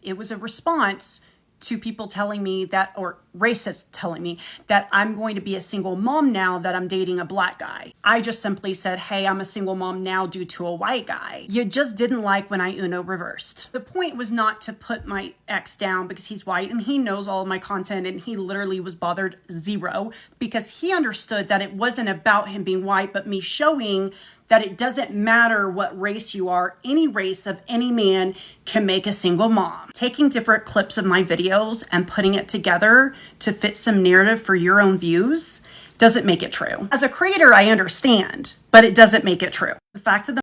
It was a response to people telling me that, or racists telling me that I'm going to be a single mom now that I'm dating a black guy. I just simply said, hey, I'm a single mom now due to a white guy. You just didn't like when I Uno reversed. The point was not to put my ex down because he's white and he knows all of my content, and he literally was bothered zero because he understood that it wasn't about him being white, but me showing that it doesn't matter what race you are, any race of any man can make a single mom. Taking different clips of my videos and putting it together to fit some narrative for your own views doesn't make it true. As a creator, I understand, but it doesn't make it true. The fact of the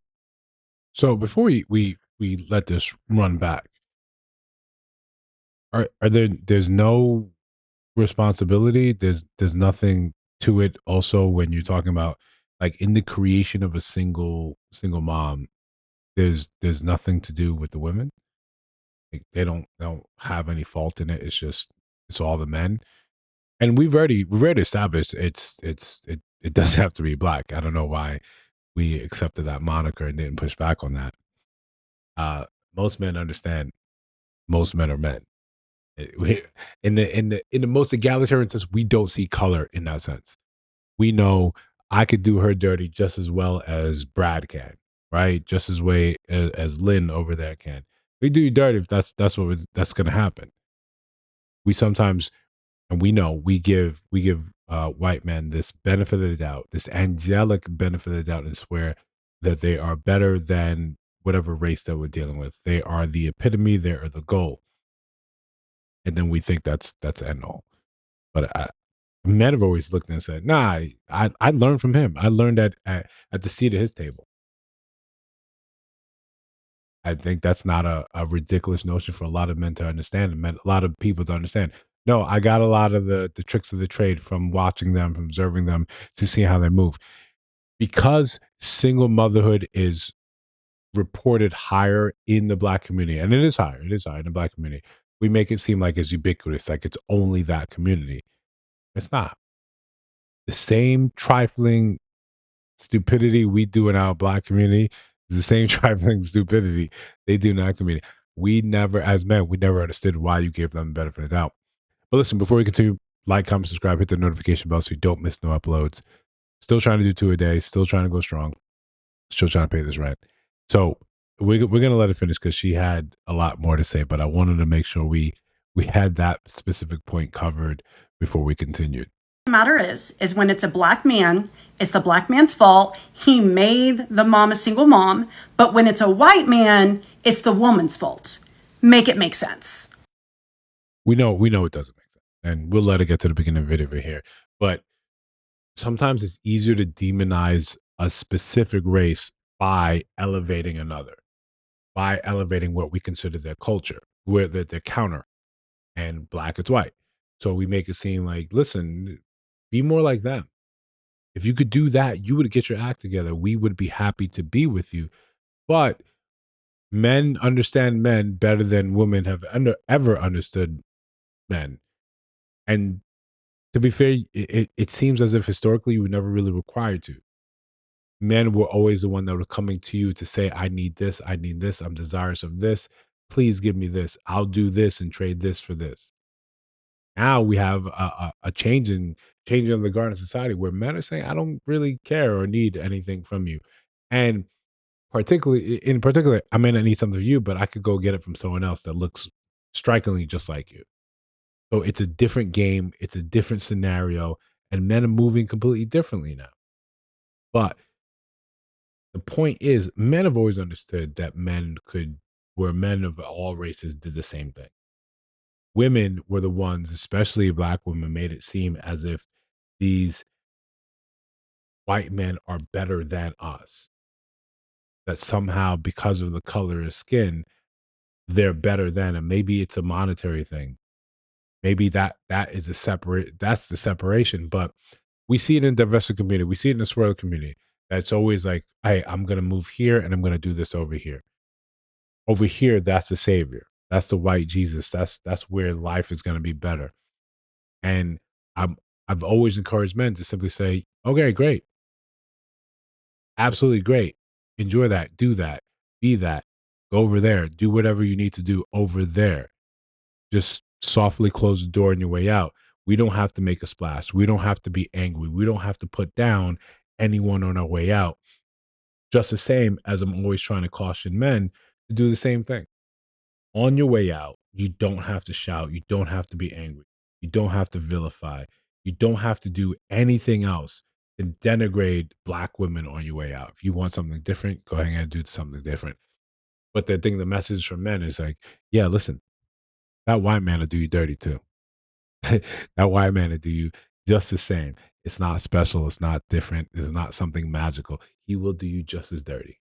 So before we let this run back, are there's no responsibility? There's nothing to it also when you're talking about like in the creation of a single mom, there's nothing to do with the women. Like they don't have any fault in it. It's just it's all the men. And we've already established it doesn't have to be black. I don't know why we accepted that moniker and didn't push back on that. Uh Most men understand most men are men. In the most egalitarian sense, we don't see color in that sense. We know I could do her dirty just as well as Brad can, right? Just as way as Lynn over there can. We do you dirty if that's going to happen. We sometimes and we know we give white men this benefit of the doubt, this angelic benefit of the doubt, and swear that they are better than whatever race that we're dealing with. They are the epitome. They are the goal, and then we think that's end all. But men have always looked and said, "Nah, I learned from him. I learned at the seat of his table." I think that's not a ridiculous notion for a lot of men to understand, and a lot of people to understand. No, I got a lot of the tricks of the trade from watching them, from observing them, to see how they move. Because single motherhood is reported higher in the black community, and it is higher. It is higher in the black community. We make it seem like it's ubiquitous, like it's only that community. It's not. The same trifling stupidity we do in our black community is the same trifling stupidity they do in our community. We never, as men, we never understood why you gave them the benefit of the doubt. But listen, before we continue, like, comment, subscribe, hit the notification bell so you don't miss no uploads. Still trying to do two a day, still trying to go strong, still trying to pay this rent. So we're gonna let it finish because she had a lot more to say, but I wanted to make sure we had that specific point covered before we continued. matter is when it's a black man, it's the black man's fault. He made the mom a single mom. But when it's a white man, it's the woman's fault. Make it make sense. We know it doesn't make sense, and we'll let it get to the beginning of the video here. But sometimes it's easier to demonize a specific race by elevating another, by elevating what we consider their culture, where their counter, and black it's white. So we make it seem like, listen, be more like them. If you could do that, you would get your act together. We would be happy to be with you. But men understand men better than women have ever understood men. And to be fair, it seems as if historically you were never really required to. Men were always the one that were coming to you to say, I need this, I'm desirous of this. Please give me this. I'll do this and trade this for this. Now we have a changing of the guard in society where men are saying, I don't really care or need anything from you. And in particular, I may not need something from you, but I could go get it from someone else that looks strikingly just like you. So it's a different game, it's a different scenario, and men are moving completely differently now. But the point is, men have always understood that where men of all races did the same thing. Women were the ones, especially black women, made it seem as if these white men are better than us. That somehow, because of the color of skin, they're better than, and maybe it's a monetary thing. Maybe that is a separate. That's the separation. But we see it in the diversity community. We see it in the swirl community. That's always like, hey, I'm gonna move here and I'm gonna do this over here. Over here, that's the savior. That's the white Jesus. That's where life is gonna be better. And I'm I've always encouraged men to simply say, okay, great, absolutely great. Enjoy that, do that, be that, Go over there. Do whatever you need to do over there. Just softly close the door on your way out. We don't have to make a splash. We don't have to be angry. We don't have to put down anyone on our way out. Just the same as I'm always trying to caution men to do the same thing. On your way out, you don't have to shout. You don't have to be angry. You don't have to vilify. You don't have to do anything else than denigrate black women on your way out. If you want something different, go ahead and do something different. But the thing, the message from men is like, yeah, listen, that white man will do you dirty too. That white man will do you just the same. It's not special. It's not different. It's not something magical. He will do you just as dirty.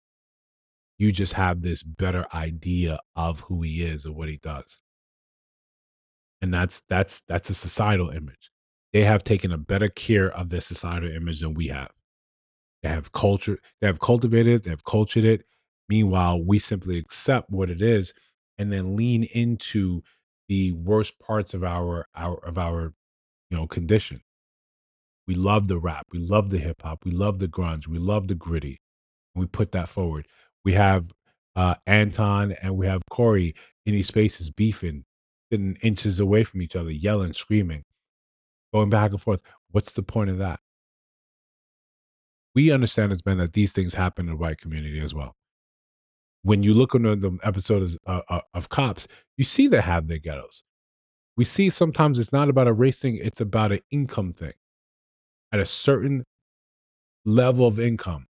You just have this better idea of who he is or what he does. And that's a societal image. They have taken a better care of their societal image than we have. They have cultivated it, they have cultured it. Meanwhile, we simply accept what it is and then lean into the worst parts of our condition. We love the rap, we love the hip hop, we love the grunge, we love the gritty. And we put that forward. We have Anton and we have Corey in these spaces beefing, sitting inches away from each other, yelling, screaming, going back and forth. What's the point of that? We understand as men that these things happen in the white community as well. When you look on the episodes of Cops, you see they have their ghettos. We see sometimes it's not about a race thing, it's about an income thing. At a certain level of income,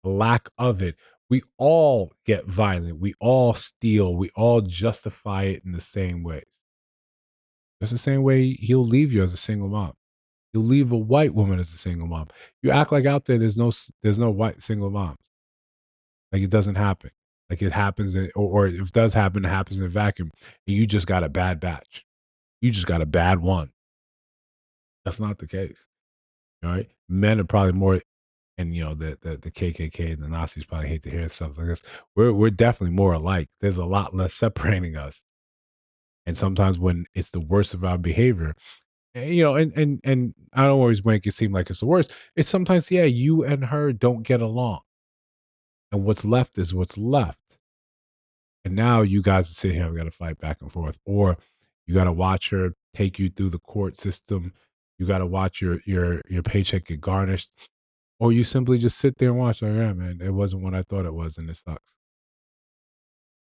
lack of it, we all get violent. We all steal. We all justify it in the same way. Just the same way he'll leave you as a single mom. He'll leave a white woman as a single mom. You act like out there there's no white single moms. Like it doesn't happen. Like it happens or if it does happen, it happens in a vacuum. And you just got a bad batch. You just got a bad one. That's not the case. All right. Men are probably more and the KKK and the Nazis probably hate to hear stuff like this. We're definitely more alike. There's a lot less separating us. And sometimes when it's the worst of our behavior, and I don't always make it seem like it's the worst. It's sometimes, yeah, you and her don't get along. And what's left is what's left. And now you guys are sitting here, we got to fight back and forth. Or you got to watch her take you through the court system. You got to watch your paycheck get garnished. Or you simply just sit there and watch, like, yeah, man, it wasn't what I thought it was, and it sucks.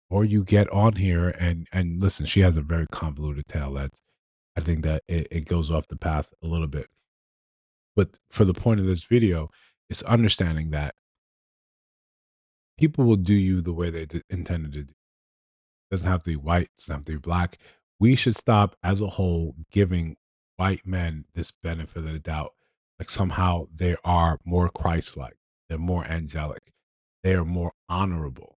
Or you get on here and listen, she has a very convoluted tale. That I think that it goes off the path a little bit. But for the point of this video, it's understanding that people will do you the way they intended to do. Doesn't have to be white, doesn't have to be black. We should stop as a whole giving white men this benefit of the doubt. Like somehow they are more Christ like, they're more angelic, they are more honorable.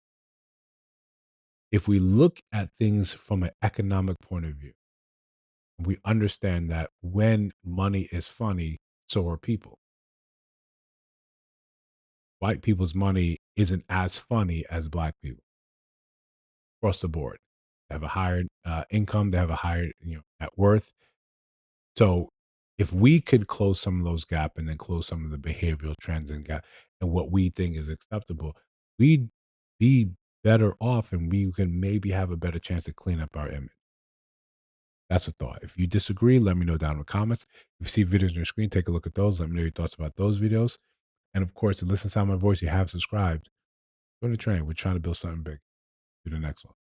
If we look at things from an economic point of view, we understand that when money is funny, so are people. White people's money isn't as funny as black people across the board. They have a higher income, they have a higher net worth. So if we could close some of those gap and then close some of the behavioral trends and gap and what we think is acceptable, we'd be better off and we can maybe have a better chance to clean up our image. That's a thought. If you disagree, let me know down in the comments. If you see videos on your screen, take a look at those. Let me know your thoughts about those videos. And of course, to listen to my voice, you have subscribed. Go to the train. We're trying to build something big. Do the next one.